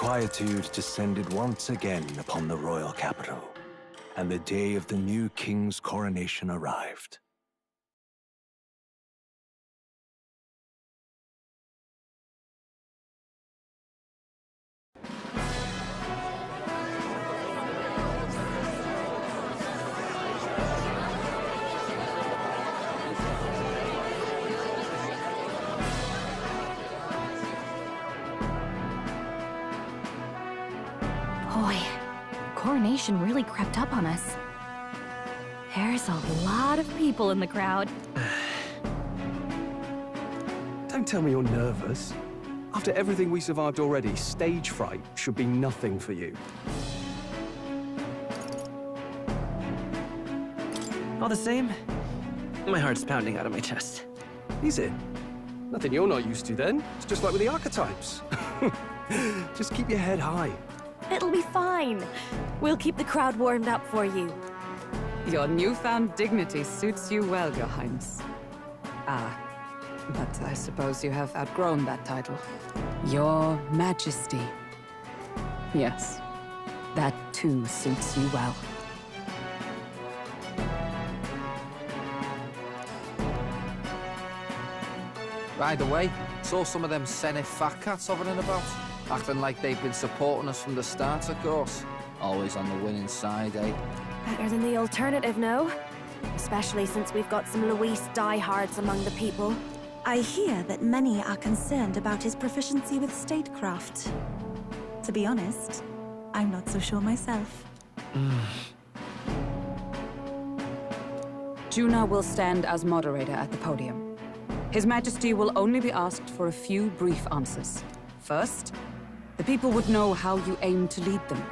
Quietude descended once again upon the royal capital, and the day of the new king's coronation arrived. Boy, coronation really crept up on us. There's a lot of people in the crowd. Don't tell me you're nervous. After everything we survived already, stage fright should be nothing for you. All the same, my heart's pounding out of my chest. Is it? Nothing you're not used to then. It's just like with the archetypes. Just keep your head high. It'll be fine. We'll keep the crowd warmed up for you. Your newfound dignity suits you well, Your Highness. But I suppose you have outgrown that title. Your Majesty. Yes, that too suits you well. By the way, saw some of them Senate fat cats hovering about, acting like they've been supporting us from the start, of course. Always on the winning side, eh? Better than the alternative, no? Especially since we've got some Luis diehards among the people. I hear that many are concerned about his proficiency with statecraft. To be honest, I'm not so sure myself. Juna will stand as moderator at the podium. His Majesty will only be asked for a few brief answers. First, the people would know how you aim to lead them.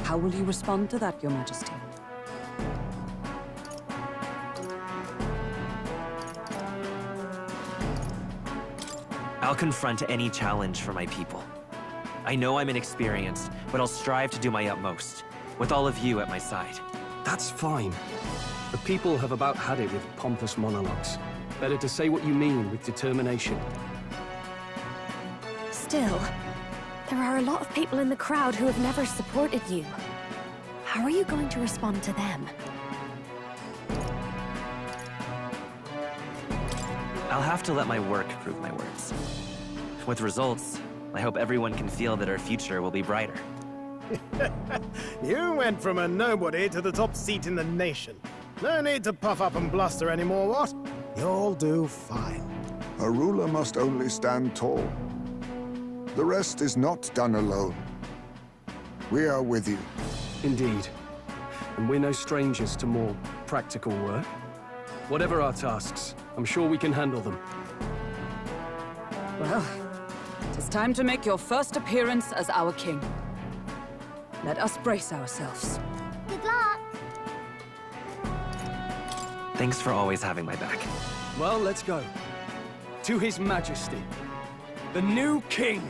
How will you respond to that, Your Majesty? I'll confront any challenge for my people. I know I'm inexperienced, but I'll strive to do my utmost, with all of you at my side. That's fine. The people have about had it with pompous monologues. Better to say what you mean with determination. Still, there are a lot of people in the crowd who have never supported you. How are you going to respond to them? I'll have to let my work prove my words. With results, I hope everyone can feel that our future will be brighter. You went from a nobody to the top seat in the nation. No need to puff up and bluster anymore, what? You'll do fine. A ruler must only stand tall. The rest is not done alone. We are with you. Indeed. And we're no strangers to more practical work. Whatever our tasks, I'm sure we can handle them. Well, it is time to make your first appearance as our king. Let us brace ourselves. Good luck! Thanks for always having my back. Well, let's go. To His Majesty, the new king!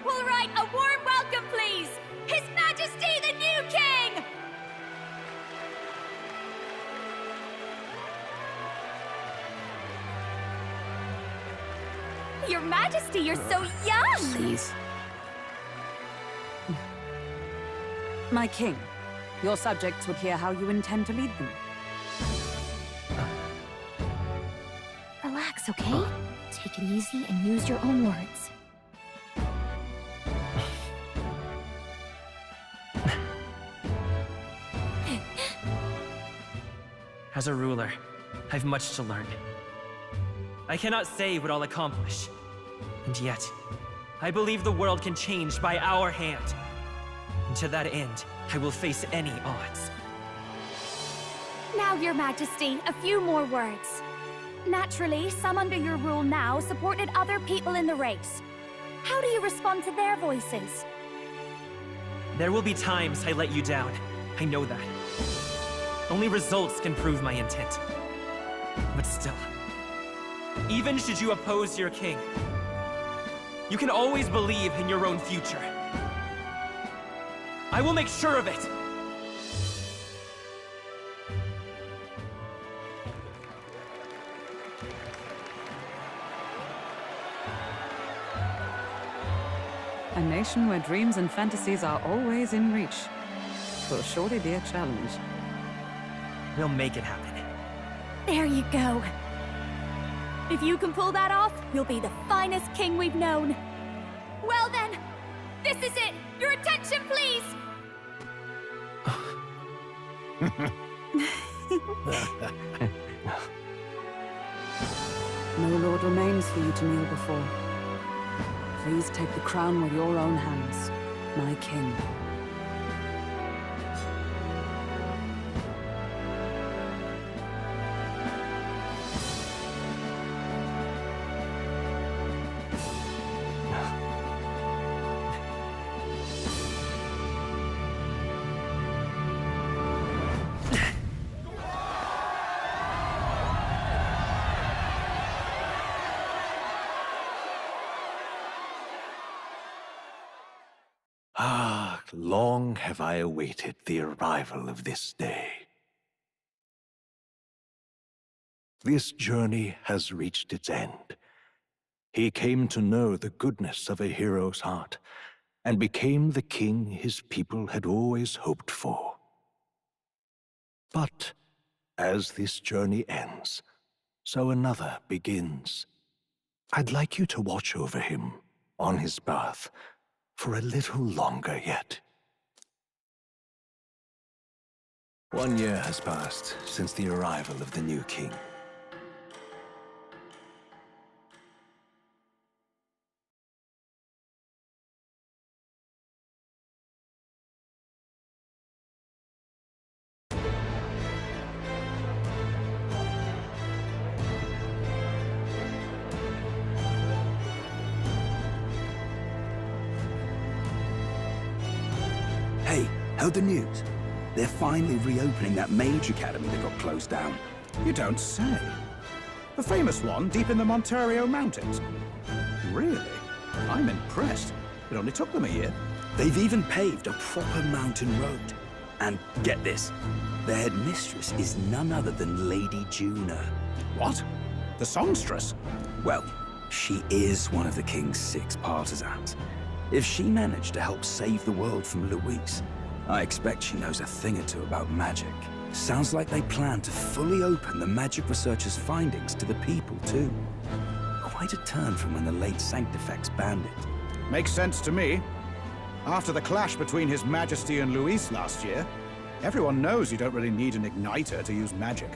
All right, a warm welcome, please! His Majesty, the new king! Your Majesty, you're so young! Please. My king, your subjects would hear how you intend to lead them. Relax, okay? Take it easy and use your own words. As a ruler, I've much to learn. I cannot say what I'll accomplish. And yet, I believe the world can change by our hand. And to that end, I will face any odds. Now, Your Majesty, a few more words. Naturally, some under your rule now supported other people in the race. How do you respond to their voices? There will be times I let you down. I know that. Only results can prove my intent. But still, even should you oppose your king, you can always believe in your own future. I will make sure of it! A nation where dreams and fantasies are always in reach. Will surely be a challenge. We'll make it happen. There you go. If you can pull that off, you'll be the finest king we've known. Well then, this is it! Your attention, please! No lord remains for you to kneel before. Please take the crown with your own hands, my king. Ah, long have I awaited the arrival of this day. This journey has reached its end. He came to know the goodness of a hero's heart, and became the king his people had always hoped for. But as this journey ends, so another begins. I'd like you to watch over him on his path for a little longer yet. 1 year has passed since the arrival of the new king. Hey, heard the news? They're finally reopening that mage academy that got closed down. You don't say. The famous one deep in the Montario Mountains. Really? I'm impressed. It only took them a year. They've even paved a proper mountain road. And get this, their headmistress is none other than Lady Juna. What? The songstress? Well, she is one of the king's 6 partisans. If she managed to help save the world from Luis, I expect she knows a thing or two about magic. Sounds like they plan to fully open the magic researchers' findings to the people, too. Quite a turn from when the late Sanctifex banned it. Makes sense to me. After the clash between His Majesty and Luis last year, everyone knows you don't really need an igniter to use magic.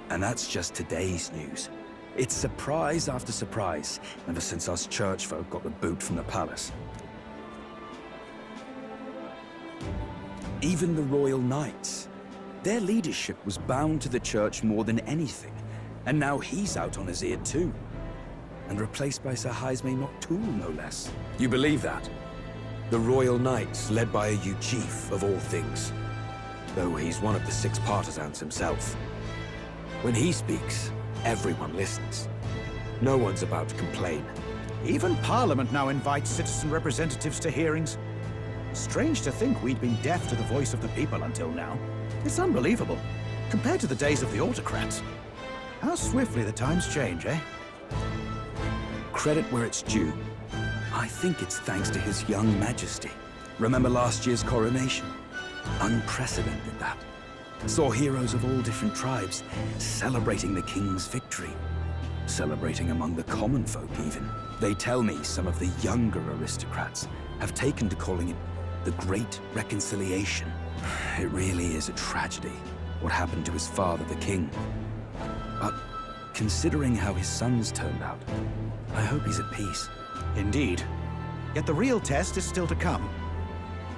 And that's just today's news. It's surprise after surprise, ever since us church folk got the boot from the palace. Even the Royal Knights. Their leadership was bound to the church more than anything, and now he's out on his ear too. And replaced by Sir Jaime Noctul, no less. You believe that? The Royal Knights, led by a Uchief of all things. Though he's one of the 6 partisans himself. When he speaks, everyone listens. No one's about to complain. Even Parliament now invites citizen representatives to hearings. Strange to think we'd been deaf to the voice of the people until now. It's unbelievable, compared to the days of the autocrats. How swiftly the times change, eh? Credit where it's due. I think it's thanks to His young Majesty. Remember last year's coronation? Unprecedented, that. Saw heroes of all different tribes celebrating the king's victory. Celebrating among the common folk, even. They tell me some of the younger aristocrats have taken to calling it the Great Reconciliation. It really is a tragedy, what happened to his father, the king. But considering how his sons turned out, I hope he's at peace. Indeed. Yet the real test is still to come.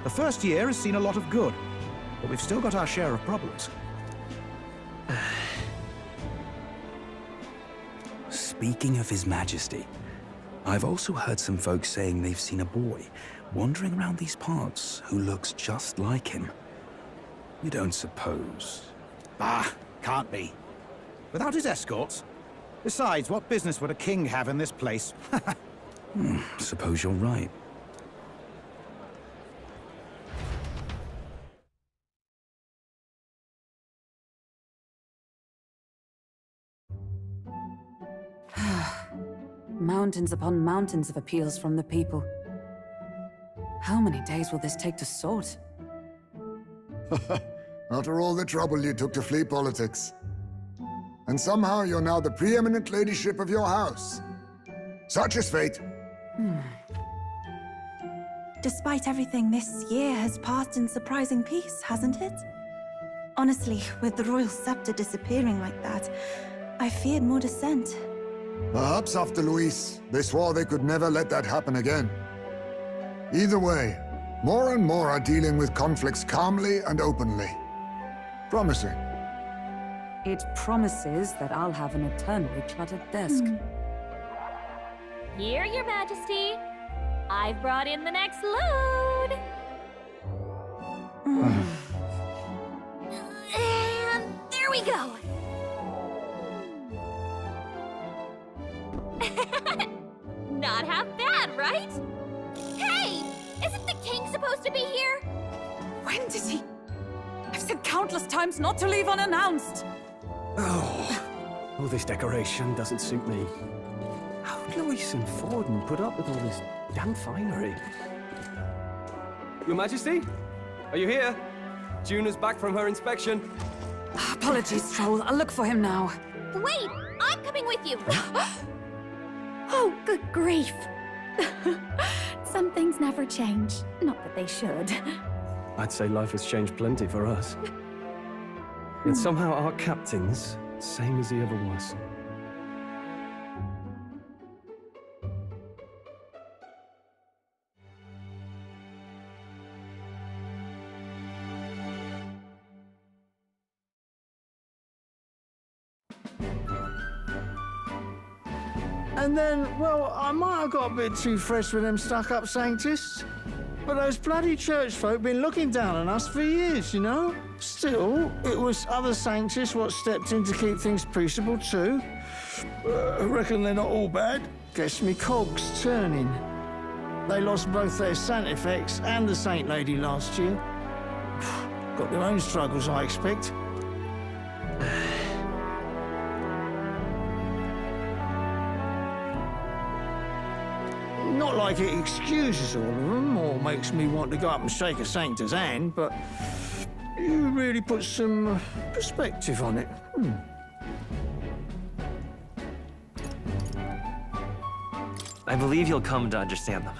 The first year has seen a lot of good, but we've still got our share of problems. Speaking of His Majesty, I've also heard some folks saying they've seen a boy wandering around these parts who looks just like him. You don't suppose? Ah, can't be. Without his escorts? Besides, what business would a king have in this place? Suppose you're right. Mountains upon mountains of appeals from the people. How many days will this take to sort? After all the trouble you took to flee politics. And somehow you're now the preeminent ladyship of your house. Such is fate. Despite everything, this year has passed in surprising peace, hasn't it? Honestly, with the royal scepter disappearing like that, I feared more dissent. Perhaps after Luis, they swore they could never let that happen again. Either way, more and more are dealing with conflicts calmly and openly. Promising. It promises that I'll have an eternally cluttered desk. Here, Your Majesty. I've brought in the next load. And there we go. Not half bad, right? Hey! Isn't the king supposed to be here? When did he? I've said countless times not to leave unannounced. All this decoration doesn't suit me. How did Luis and Forden put up with all this damn finery? Your Majesty? Are you here? Juna's back from her inspection. Apologies, Troll. I'll look for him now. Wait! I'm coming with you! Oh, good grief. Some things never change. Not that they should. I'd say life has changed plenty for us. Yet somehow our captain's same as he ever was. And then, well, I might have got a bit too fresh with them stuck-up Sanctists. But those bloody church folk been looking down on us for years, you know? Still, it was other Sanctists what stepped in to keep things peaceable too. I reckon they're not all bad. Guess me cogs turning. They lost both their Santifex and the Saint Lady last year. Got their own struggles, I expect. Not like it excuses all of them or makes me want to go up and shake a Sanctor's hand, but you really put some perspective on it. I believe you'll come to understand them.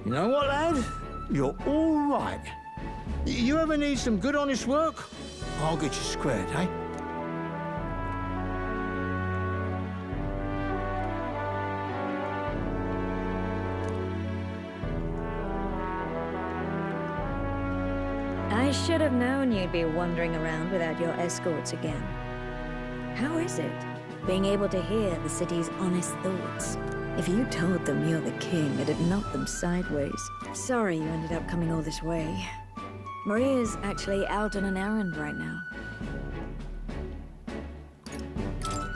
You know what, lad? You're all right. You ever need some good, honest work? I'll get you squared, eh? I should have known you'd be wandering around without your escorts again. How is it, being able to hear the city's honest thoughts? If you told them you're the king, it'd knock them sideways. Sorry you ended up coming all this way. Maria's actually out on an errand right now.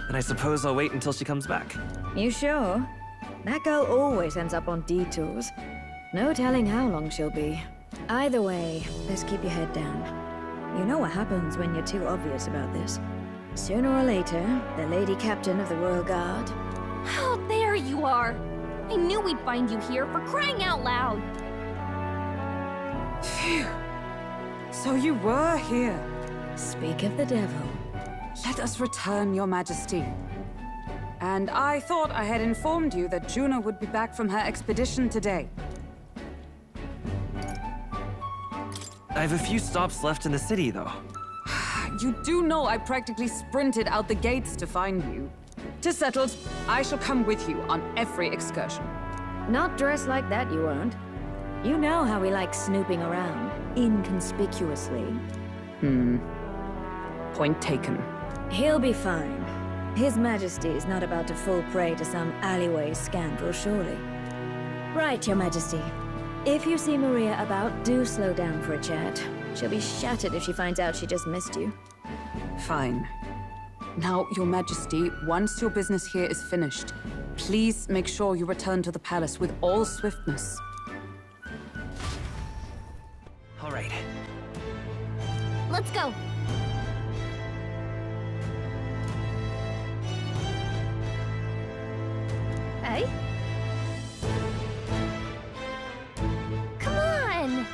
And I suppose I'll wait until she comes back. You sure? That girl always ends up on detours. No telling how long she'll be. Either way, just keep your head down. You know what happens when you're too obvious about this. Sooner or later, the Lady Captain of the Royal Guard... Oh, there you are! I knew we'd find you here, for crying out loud! Phew. So you were here. Speak of the devil. Let us return, Your Majesty. And I thought I had informed you that Juna would be back from her expedition today. I have a few stops left in the city, though. You do know I practically sprinted out the gates to find you. 'Tis settled. I shall come with you on every excursion. Not dressed like that, you won't. You know how we like snooping around, inconspicuously. Point taken. He'll be fine. His Majesty is not about to fall prey to some alleyway scandal, surely. Right, Your Majesty. If you see Maria about, do slow down for a chat. She'll be shattered if she finds out she just missed you. Fine. Now, Your Majesty, once your business here is finished, please make sure you return to the palace with all swiftness. All right. Let's go. Hey? Come on!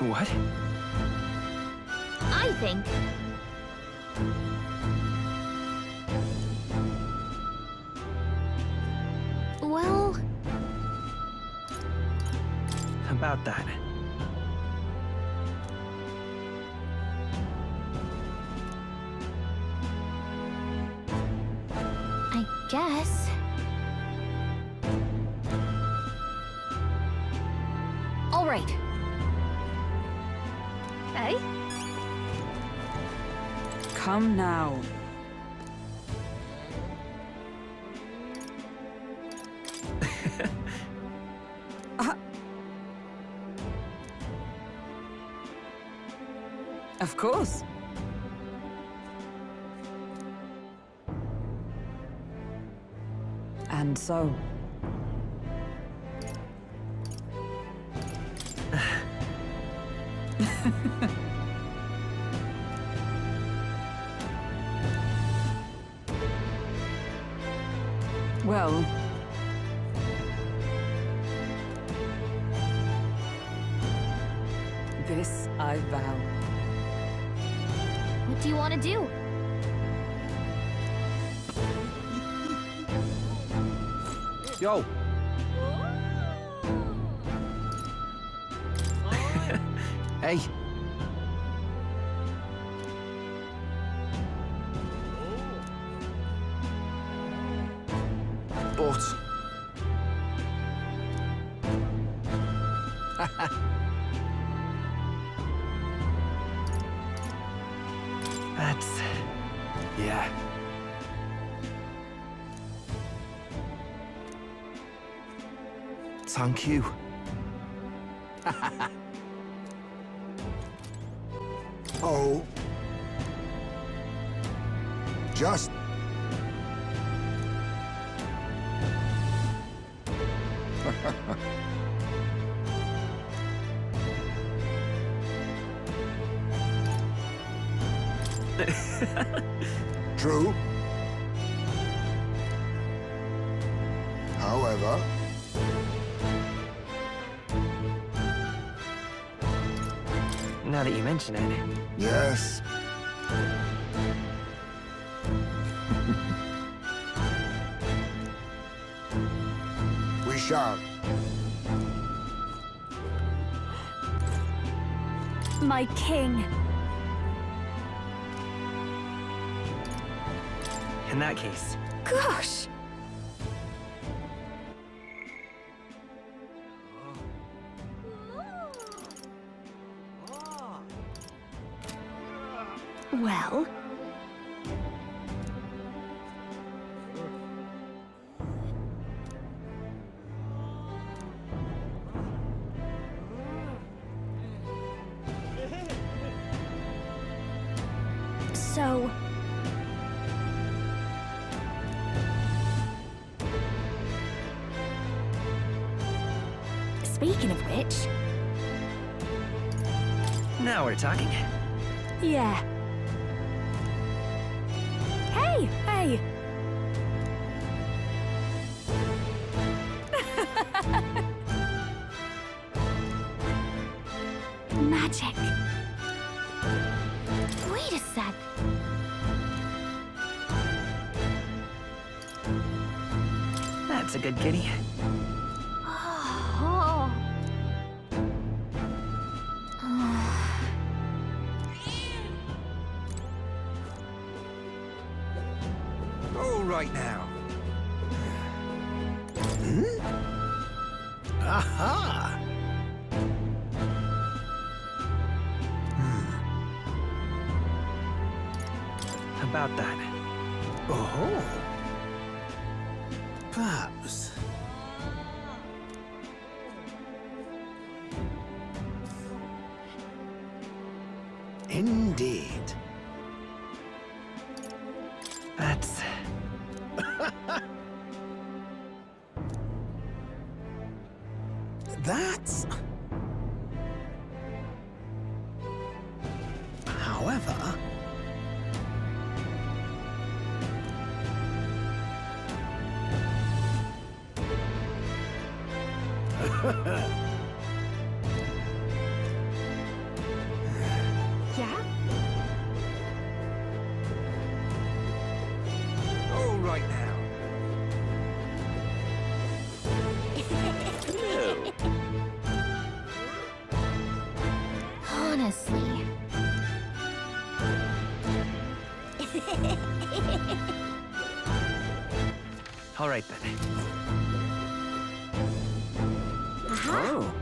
What? I think... Well... About that. I guess... All right. Hey? Come now. Of course. And so... Well... This I vow. What do you want to do? Yo! Hey! But... That's... yeah. Thank you. Oh. Just... True. However... Now that you mention it. Yes. We shall. My king. In that case. Gosh! Well... So... Speaking of which... Now we're talking. Yeah. Hey! Hey! Magic. Wait a sec. That's a good kitty. Oh. All right now. Aha! About that. Oh. Perhaps. Indeed. That's... That's... However... Yeah? All right now. Honestly. All right, then. Oh.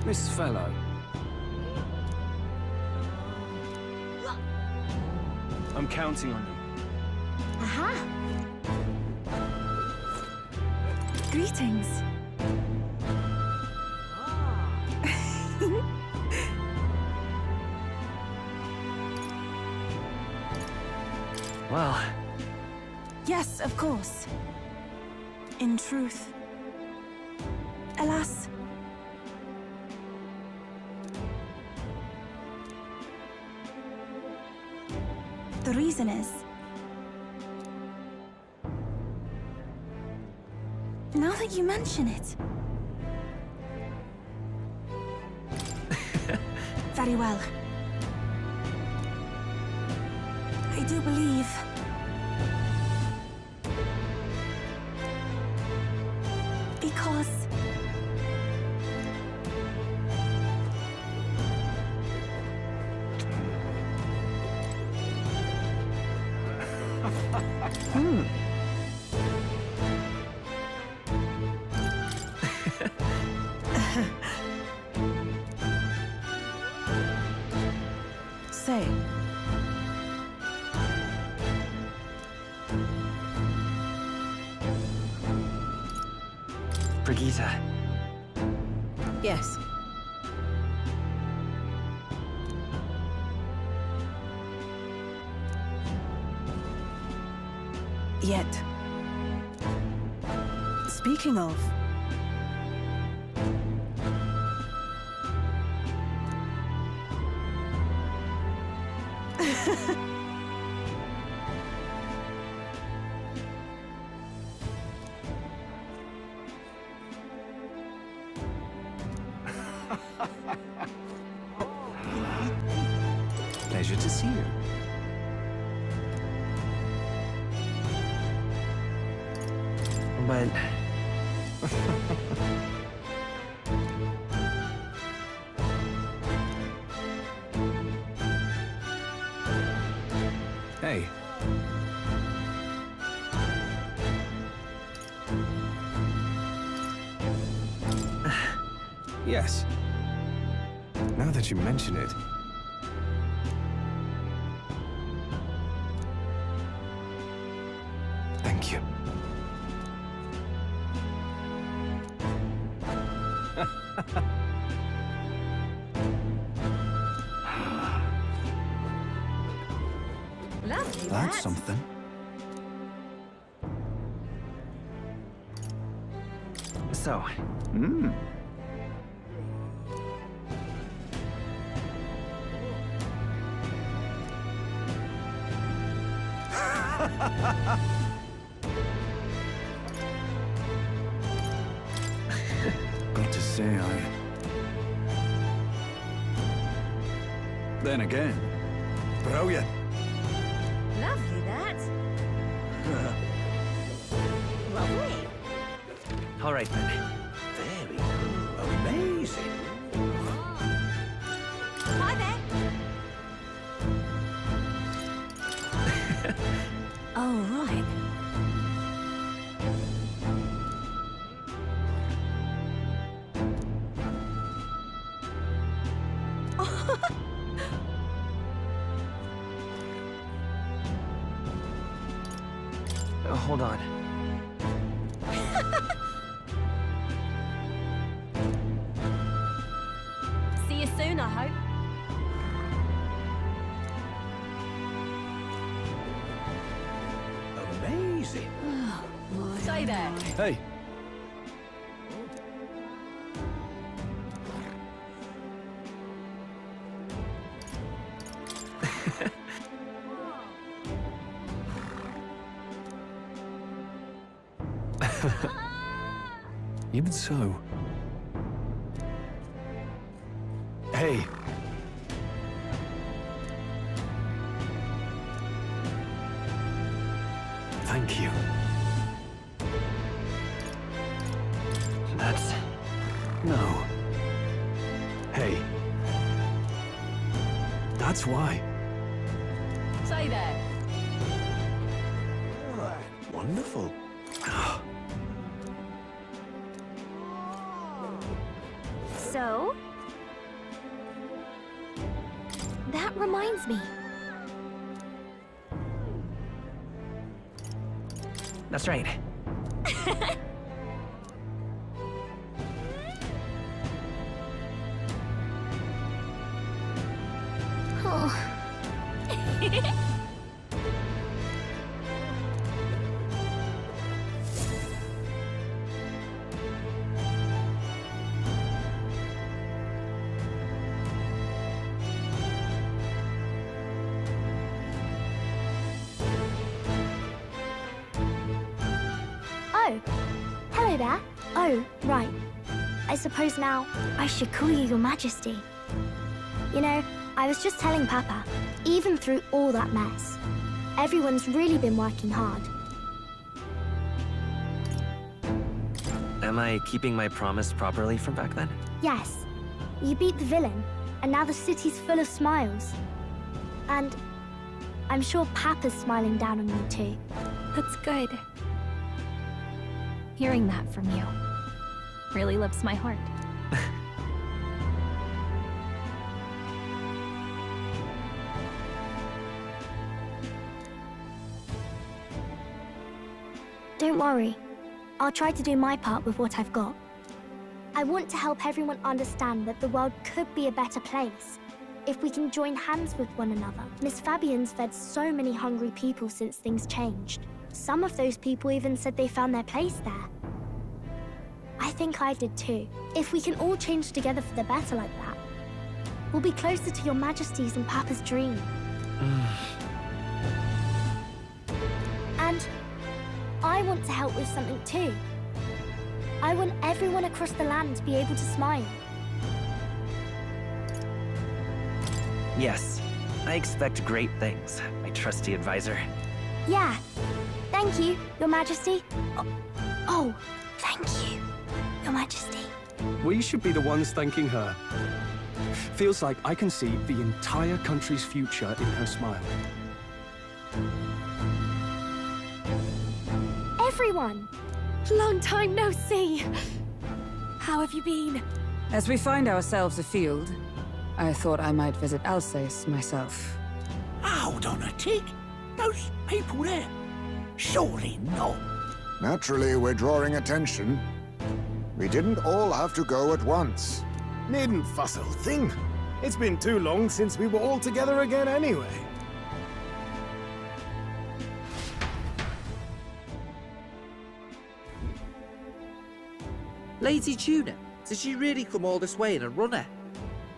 Miss Fellow. I'm counting on you. Aha! Greetings. Well... Yes, of course. In truth. Alas. The reason is... now that you mention it... Very well. I do believe... because... Say. Brigitte. Yes. Yet. Speaking of... Pleasure to see you. But... Hey. Yes. Now that you mention it. Thank you. Lovely, That's something. So... Got to say, Then again, brilliant. Lovely, that. Lovely. All right, then. Very amazing. Hi there. Oh, right. Hold on. soon, I hope. Amazing. Stay there. Hey. Even so. Hey. Thank you. That's... No. Hey. That's why. Stay there. Wonderful. So? That reminds me. That's right. Oh. Oh, hello there. Oh, right. I suppose now I should call you Your Majesty. You know, I was just telling Papa, even through all that mess, everyone's really been working hard. Am I keeping my promise properly from back then? Yes, you beat the villain, and now the city's full of smiles. And I'm sure Papa's smiling down on you too. That's good. Hearing that from you really lifts my heart. Don't worry. I'll try to do my part with what I've got. I want to help everyone understand that the world could be a better place if we can join hands with one another. Miss Fabian's fed so many hungry people since things changed. Some of those people even said they found their place there. I think I did too. If we can all change together for the better like that, we'll be closer to Your Majesty's and Papa's dream. And I want to help with something too. I want everyone across the land to be able to smile. Yes, I expect great things, my trusty advisor. Yeah. Thank you, Your Majesty. Oh, thank you, Your Majesty. We should be the ones thanking her. Feels like I can see the entire country's future in her smile. Everyone! Long time no see! How have you been? As we find ourselves afield, I thought I might visit Alsace myself. Hold on a tick. Those people there. Surely not. Naturally, we're drawing attention. We didn't all have to go at once. Needn't fuss, old thing. It's been too long since we were all together again anyway. Lady Tuna, did she really come all this way in a runner?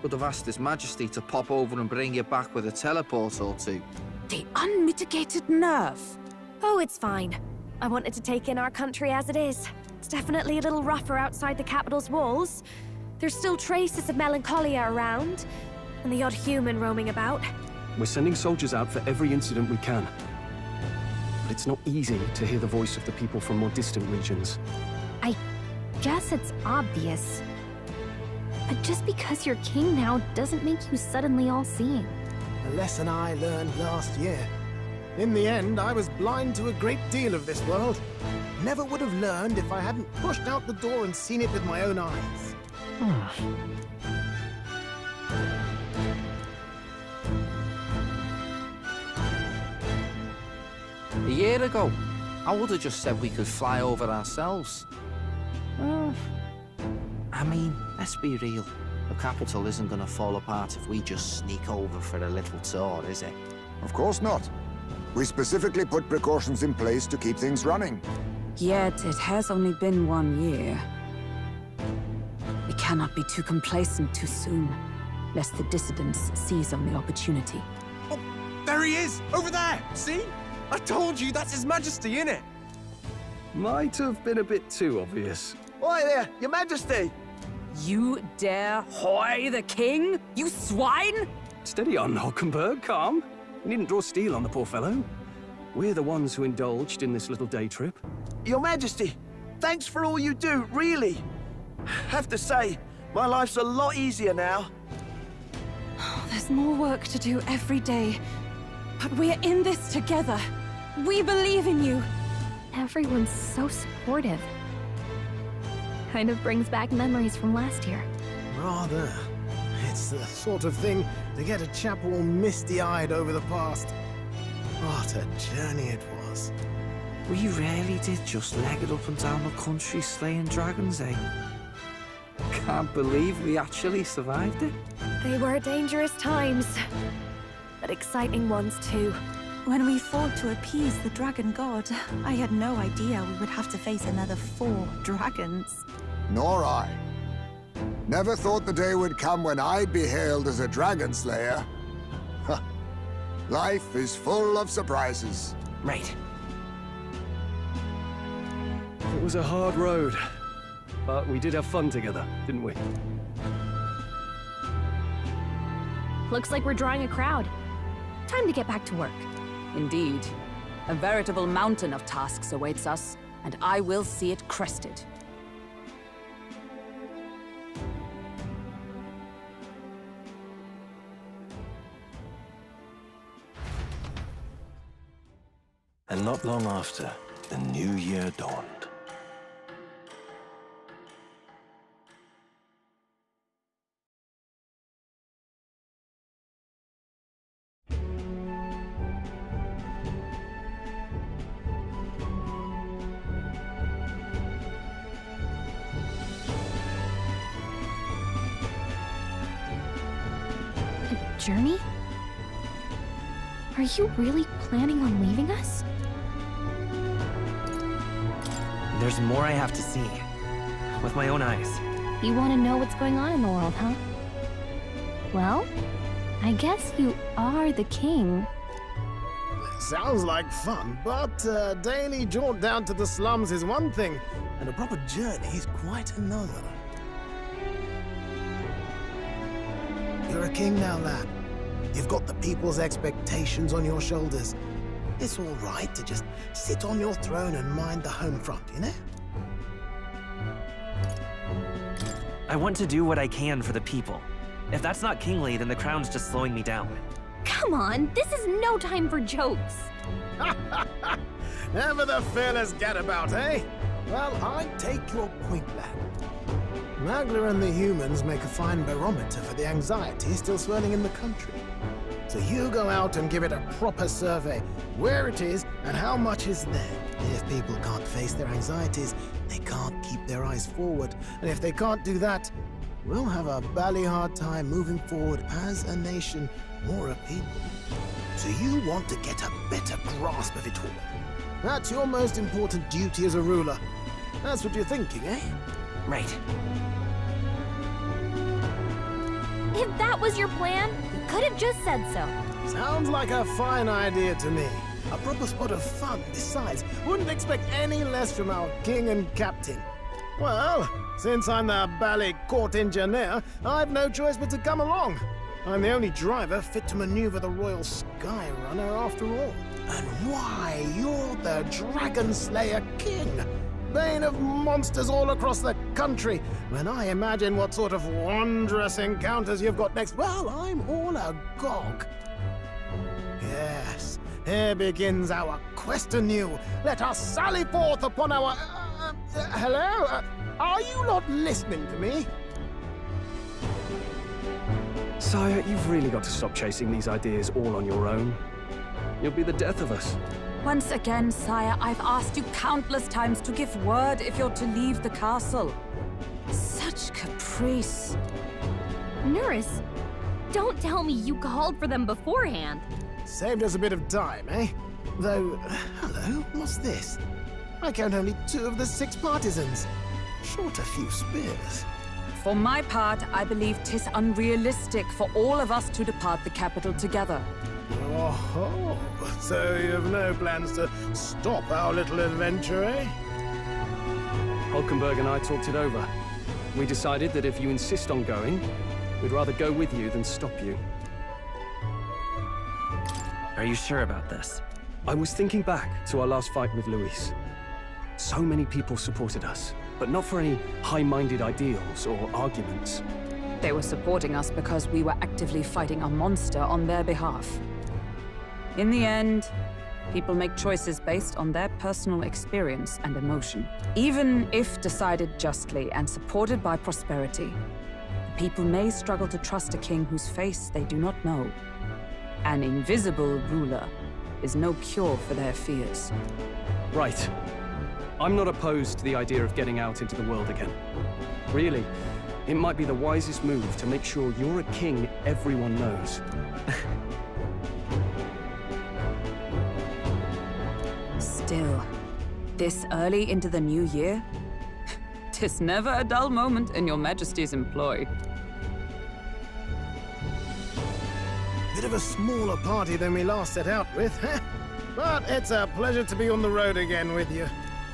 Could have asked His Majesty to pop over and bring you back with a teleport or two. The unmitigated nerve. Oh, it's fine. I wanted to take in our country as it is. It's definitely a little rougher outside the capital's walls. There's still traces of melancholia around, and the odd human roaming about. We're sending soldiers out for every incident we can. But it's not easy to hear the voice of the people from more distant regions. I guess it's obvious. But just because you're king now doesn't make you suddenly all-seeing. A lesson I learned last year. In the end, I was blind to a great deal of this world. Never would have learned if I hadn't pushed out the door and seen it with my own eyes. A year ago, I would have just said we could fly over ourselves. I mean, let's be real. A capital isn't gonna fall apart if we just sneak over for a little tour, is it? Of course not. We specifically put precautions in place to keep things running. Yet it has only been 1 year. We cannot be too complacent too soon, lest the dissidents seize on the opportunity. Oh, there he is! Over there! See? I told you, that's His Majesty, innit? Might have been a bit too obvious. Oi there, Your Majesty! You dare hoy the king? You swine! Steady on, Hulkenberg, calm. You needn't draw steel on the poor fellow. We're the ones who indulged in this little day trip. Your Majesty, thanks for all you do, really. Have to say, my life's a lot easier now. There's more work to do every day, but we're in this together. We believe in you. Everyone's so supportive. Kind of brings back memories from last year. Rather. It's the sort of thing to get a chap all misty-eyed over the past. What a journey it was. We really did just leg it up and down the country slaying dragons, eh? Can't believe we actually survived it. They were dangerous times, but exciting ones too. When we fought to appease the dragon god, I had no idea we would have to face another 4 dragons. Nor I. Never thought the day would come when I'd be hailed as a dragon slayer. Life is full of surprises. Right. It was a hard road, but we did have fun together, didn't we? Looks like we're drawing a crowd. Time to get back to work. Indeed. A veritable mountain of tasks awaits us, and I will see it crested. And not long after, the new year dawned. A journey? Are you really planning on leaving us? There's more I have to see. With my own eyes. You want to know what's going on in the world, huh? Well, I guess you are the king. Sounds like fun, but a daily jaunt down to the slums is one thing, and a proper journey is quite another. You're a king now, lad. You've got the people's expectations on your shoulders. It's all right to just sit on your throne and mind the home front, you know? I want to do what I can for the people. If that's not kingly, then the crown's just slowing me down. Come on, this is no time for jokes. Never the fearless gadabout, eh? Well, I take your point, lad. Magla and the humans make a fine barometer for the anxiety still swirling in the country. So you go out and give it a proper survey, where it is and how much is there. If people can't face their anxieties, they can't keep their eyes forward. And if they can't do that, we'll have a bally hard time moving forward as a nation or a people. So you want to get a better grasp of it all. That's your most important duty as a ruler. That's what you're thinking, eh? Right. If that was your plan, you could have just said so. Sounds like a fine idea to me. A proper spot of fun, besides. Wouldn't expect any less from our king and captain. Well, since I'm the bally court engineer, I've no choice but to come along. I'm the only driver fit to maneuver the Royal Skyrunner after all. And why, you're the Dragon Slayer King, bane of monsters all across the country. When I imagine what sort of wondrous encounters you've got next, well, I'm all agog. Yes, here begins our quest anew. Let us sally forth upon our... hello? Are you not listening to me? Sire, you've really got to stop chasing these ideas all on your own. You'll be the death of us. Once again, sire, I've asked you countless times to give word if you're to leave the castle. Such caprice. Nurse, don't tell me you called for them beforehand. Saved us a bit of time, eh? Though, hello, what's this? I count only 2 of the 6 partisans. Short a few spears. For my part, I believe 'tis unrealistic for all of us to depart the capital together. Oh, so you have no plans to stop our little adventure, eh? Hulkenberg and I talked it over. We decided that if you insist on going, we'd rather go with you than stop you. Are you sure about this? I was thinking back to our last fight with Luis. So many people supported us, but not for any high-minded ideals or arguments. They were supporting us because we were actively fighting a monster on their behalf. In the end, people make choices based on their personal experience and emotion. Even if decided justly and supported by prosperity, the people may struggle to trust a king whose face they do not know. An invisible ruler is no cure for their fears. Right. I'm not opposed to the idea of getting out into the world again. Really, it might be the wisest move to make sure you're a king everyone knows. Still, this early into the new year? 'Tis never a dull moment in your Majesty's employ. Bit of a smaller party than we last set out with, huh? But it's a pleasure to be on the road again with you.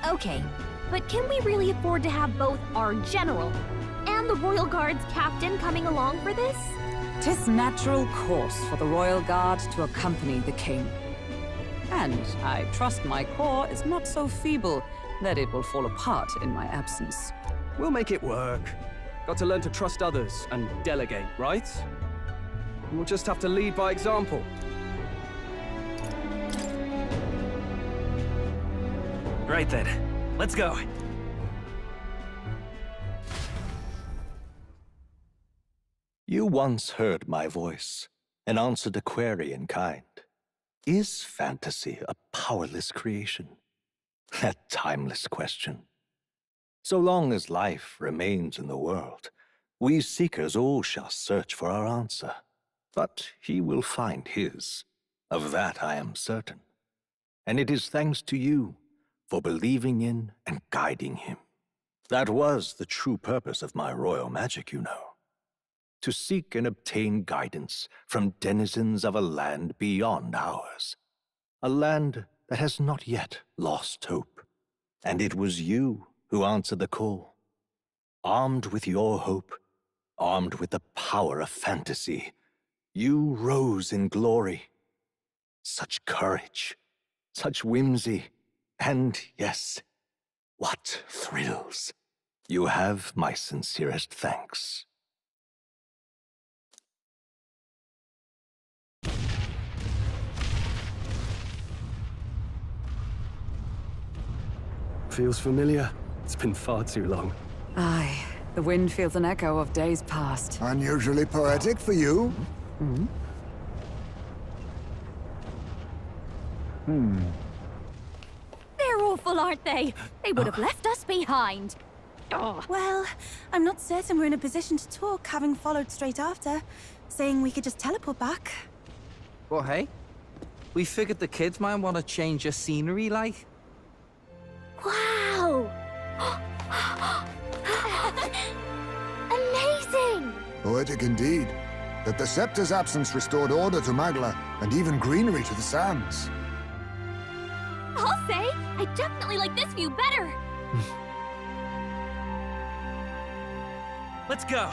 Okay, but can we really afford to have both our general and the Royal Guard's captain coming along for this? 'Tis natural course for the Royal Guard to accompany the king. And I trust my corps is not so feeble that it will fall apart in my absence. We'll make it work. Got to learn to trust others and delegate, right? We'll just have to lead by example. Right then, let's go. You once heard my voice and answered a query in kind. Is fantasy a powerless creation? That timeless question. So long as life remains in the world, we seekers all shall search for our answer. But he will find his. Of that I am certain. And it is thanks to you for believing in and guiding him. That was the true purpose of my royal magic, you know. To seek and obtain guidance from denizens of a land beyond ours. A land that has not yet lost hope. And it was you who answered the call. Armed with your hope, armed with the power of fantasy, you rose in glory. Such courage, such whimsy, and yes, what thrills. You have my sincerest thanks. Feels familiar. It's been far too long. Aye, the wind feels an echo of days past. Unusually poetic for you. They're awful, aren't they? They would have left us behind. Oh. Well, I'm not certain we're in a position to talk, having followed straight after, saying we could just teleport back. Well, hey, we figured the kids might want to change your scenery, like. Wow! Amazing! Poetic indeed. That the scepter's absence restored order to Magla, and even greenery to the sands. I'll say, I definitely like this view better. Let's go.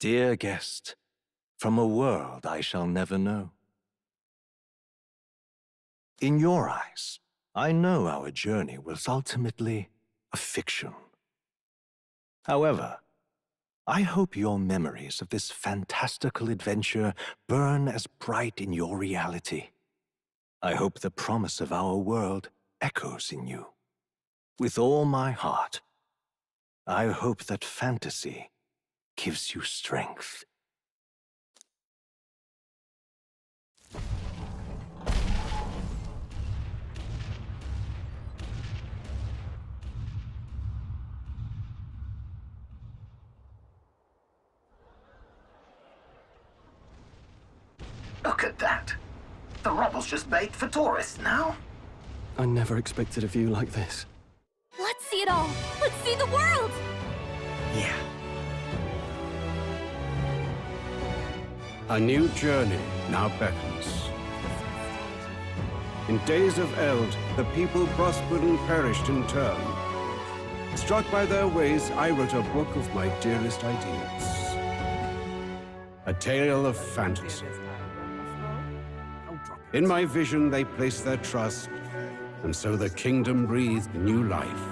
dear guest, from a world I shall never know. In your eyes, I know our journey was ultimately a fiction. However, I hope your memories of this fantastical adventure burn as bright in your reality. I hope the promise of our world echoes in you. With all my heart, I hope that fantasy gives you strength. Look at that. The rubble's just bait for tourists now. I never expected a view like this. Let's see it all! Let's see the world! Yeah. A new journey now beckons. In days of eld, the people prospered and perished in turn. Struck by their ways, I wrote a book of my dearest ideas. A tale of fantasy. In my vision, they placed their trust, and so the kingdom breathed new life.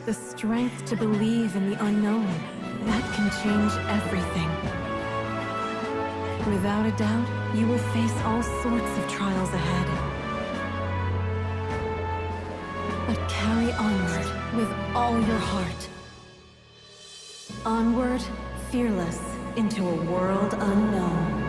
The strength to believe in the unknown, that can change everything. Without a doubt, you will face all sorts of trials ahead. But carry onward with all your heart. Onward, fearless, into a world unknown.